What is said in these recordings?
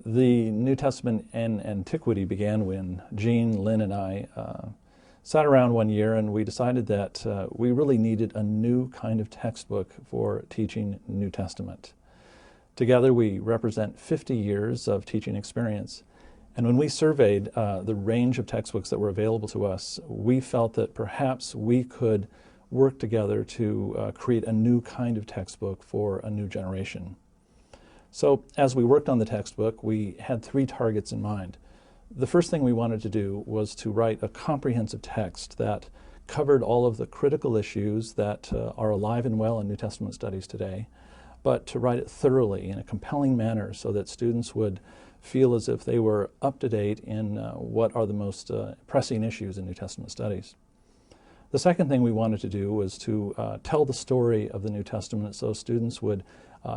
The New Testament and Antiquity began when Jean, Lynn, and I sat around one year and we decided that we really needed a new kind of textbook for teaching New Testament. Together we represent 50 years of teaching experience, and when we surveyed the range of textbooks that were available to us, we felt that perhaps we could work together to create a new kind of textbook for a new generation. So as we worked on the textbook, we had three targets in mind. The first thing we wanted to do was to write a comprehensive text that covered all of the critical issues that are alive and well in New Testament studies today, but to write it thoroughly in a compelling manner so that students would feel as if they were up to date in what are the most pressing issues in New Testament studies. The second thing we wanted to do was to tell the story of the New Testament so students would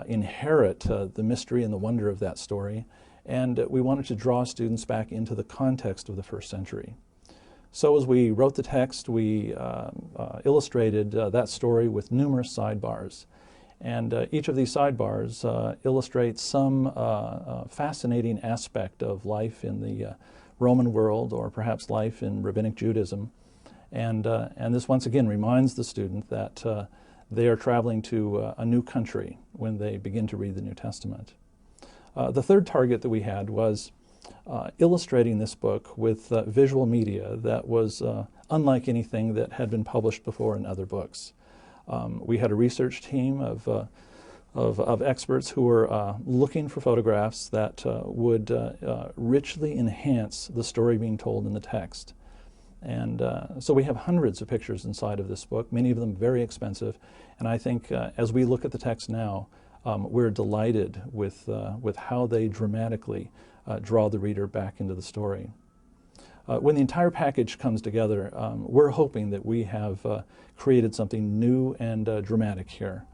inherit the mystery and the wonder of that story, and we wanted to draw students back into the context of the first century. So as we wrote the text, we illustrated that story with numerous sidebars, and each of these sidebars illustrates some fascinating aspect of life in the Roman world, or perhaps life in Rabbinic Judaism. And this once again reminds the student that they are traveling to a new country when they begin to read the New Testament. The third target that we had was illustrating this book with visual media that was unlike anything that had been published before in other books. We had a research team of experts who were looking for photographs that would richly enhance the story being told in the text. And so we have hundreds of pictures inside of this book, many of them very expensive. And I think as we look at the text now, we're delighted with how they dramatically draw the reader back into the story. When the entire package comes together, we're hoping that we have created something new and dramatic here.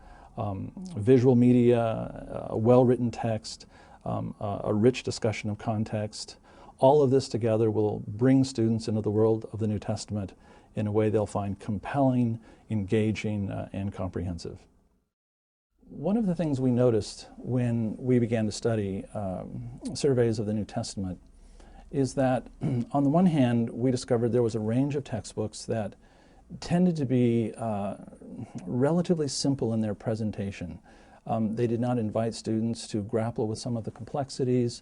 Visual media, a well-written text, a rich discussion of context. All of this together will bring students into the world of the New Testament in a way they'll find compelling, engaging, and comprehensive. One of the things we noticed when we began to study surveys of the New Testament is that on the one hand, we discovered there was a range of textbooks that tended to be relatively simple in their presentation. They did not invite students to grapple with some of the complexities.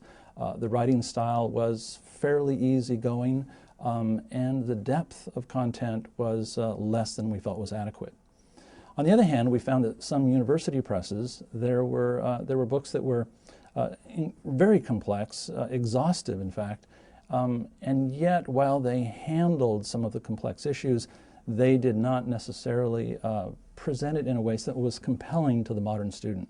The writing style was fairly easygoing, and the depth of content was less than we felt was adequate. On the other hand, we found that some university presses, there were books that were very complex, exhaustive in fact, and yet while they handled some of the complex issues, they did not necessarily present it in a way that was compelling to the modern student.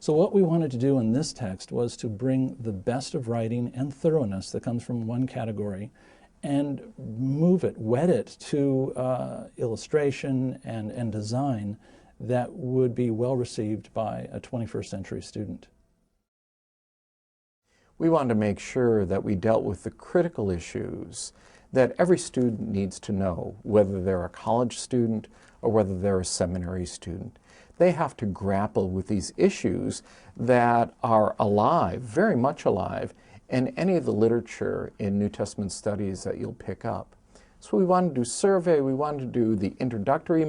So what we wanted to do in this text was to bring the best of writing and thoroughness that comes from one category and move it, wed it to illustration and design that would be well received by a 21st century student. We wanted to make sure that we dealt with the critical issues that every student needs to know, whether they're a college student or whether they're a seminary student. They have to grapple with these issues that are alive, very much alive, in any of the literature in New Testament studies that you'll pick up. So we wanted to do survey, we wanted to do the introductory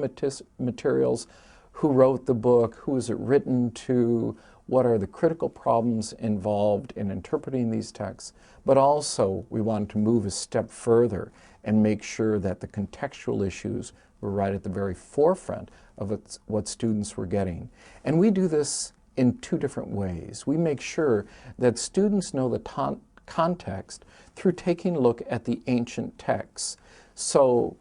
materials, who wrote the book, who is it written to, what are the critical problems involved in interpreting these texts, but also we wanted to move a step further and make sure that the contextual issues were right at the very forefront of what students were getting. And we do this in two different ways. We make sure that students know the context through taking a look at the ancient texts. So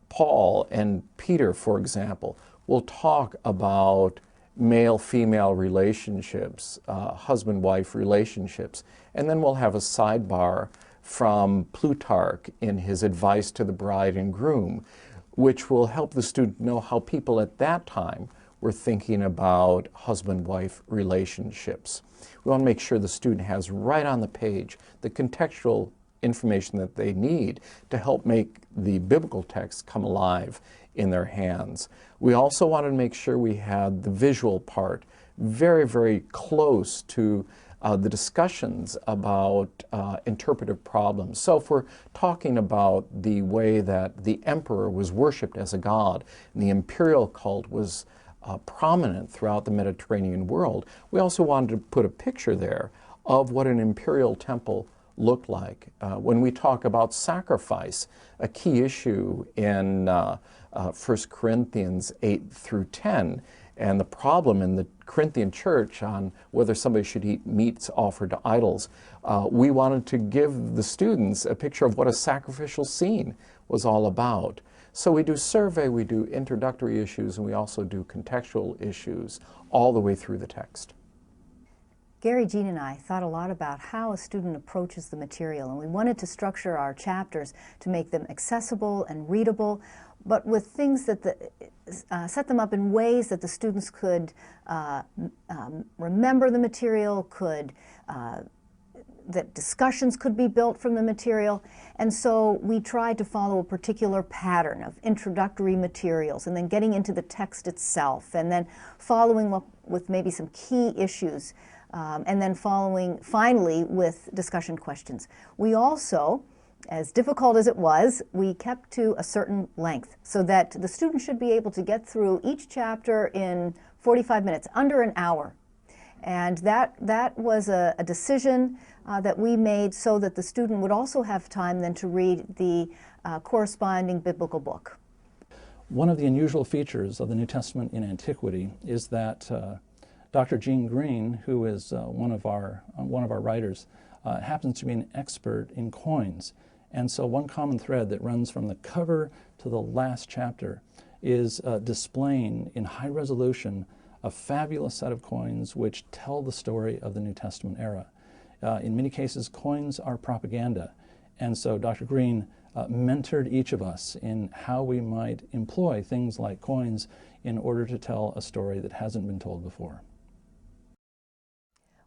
Paul and Peter, for example, will talk about male-female relationships, husband-wife relationships, and then we'll have a sidebar from Plutarch in his advice to the bride and groom, which will help the student know how people at that time were thinking about husband-wife relationships. We want to make sure the student has right on the page the contextual information that they need to help make the biblical text come alive in their hands. We also wanted to make sure we had the visual part very, very close to the discussions about interpretive problems. So if we're talking about the way that the emperor was worshipped as a god and the imperial cult was prominent throughout the Mediterranean world, we also wanted to put a picture there of what an imperial temple looked like. When we talk about sacrifice, a key issue in 1 Corinthians 8 through 10, and the problem in the Corinthian church on whether somebody should eat meats offered to idols, we wanted to give the students a picture of what a sacrificial scene was all about. So we do survey, we do introductory issues, and we also do contextual issues all the way through the text. Gary, Jean, and I thought a lot about how a student approaches the material, and we wanted to structure our chapters to make them accessible and readable, but with things that set them up in ways that the students could remember the material, that discussions could be built from the material. And so we tried to follow a particular pattern of introductory materials and then getting into the text itself and then following up with maybe some key issues and then following finally with discussion questions. We also, as difficult as it was, we kept to a certain length so that the student should be able to get through each chapter in 45 minutes, under an hour. And that was a decision that we made so that the student would also have time then to read the corresponding biblical book. One of the unusual features of the New Testament in Antiquity is that Dr. Jean Green, who is one of our writers, happens to be an expert in coins. And so one common thread that runs from the cover to the last chapter is displaying in high resolution a fabulous set of coins which tell the story of the New Testament era. In many cases, coins are propaganda. And so Dr. Green mentored each of us in how we might employ things like coins in order to tell a story that hasn't been told before.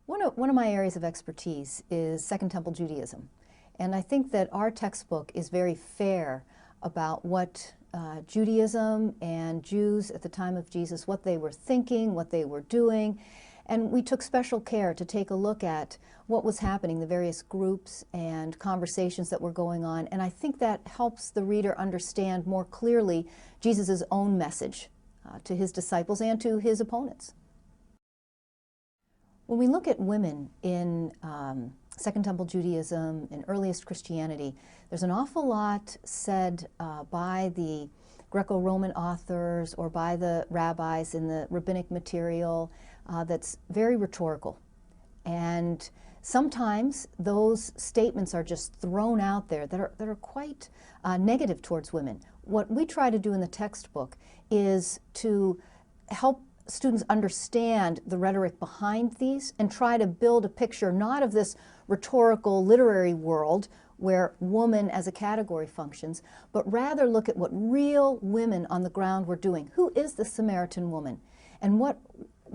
One of my areas of expertise is Second Temple Judaism. And I think that our textbook is very fair about what Judaism and Jews at the time of Jesus, what they were thinking, what they were doing. And we took special care to take a look at what was happening, the various groups and conversations that were going on. And I think that helps the reader understand more clearly Jesus' own message to his disciples and to his opponents. When we look at women in Second Temple Judaism and earliest Christianity, there's an awful lot said by the Greco-Roman authors or by the rabbis in the rabbinic material that's very rhetorical. And sometimes those statements are just thrown out there that are quite negative towards women. What we try to do in the textbook is to help students understand the rhetoric behind these and try to build a picture not of this rhetorical literary world where woman as a category functions, but rather look at what real women on the ground were doing. Who is the Samaritan woman? And what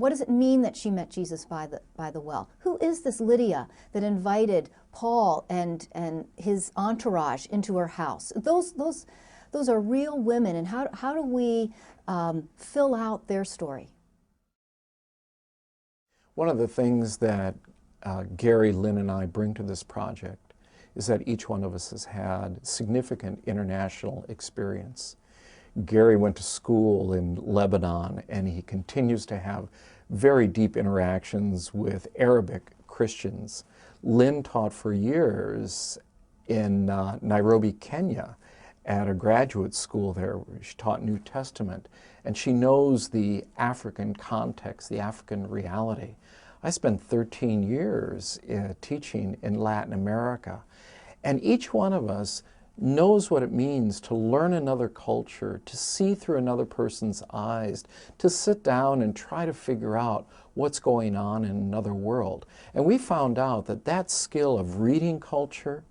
does it mean that she met Jesus by the well? Who is this Lydia that invited Paul and his entourage into her house? Those are real women, and how do we fill out their story? One of the things that Gary, Lynn, and I bring to this project is that each one of us has had significant international experience. Gary went to school in Lebanon, and he continues to have very deep interactions with Arabic Christians. Lynn taught for years in Nairobi, Kenya, at a graduate school there. She taught New Testament, and she knows the African context, the African reality. I spent 13 years teaching in Latin America, and each one of us knows what it means to learn another culture, to see through another person's eyes, to sit down and try to figure out what's going on in another world. And we found out that that skill of reading culture,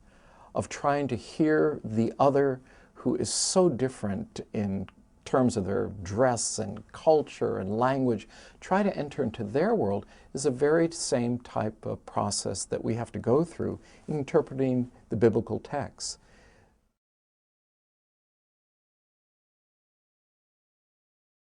of trying to hear the other who is so different in terms of their dress and culture and language, try to enter into their world, is a very same type of process that we have to go through in interpreting the biblical texts.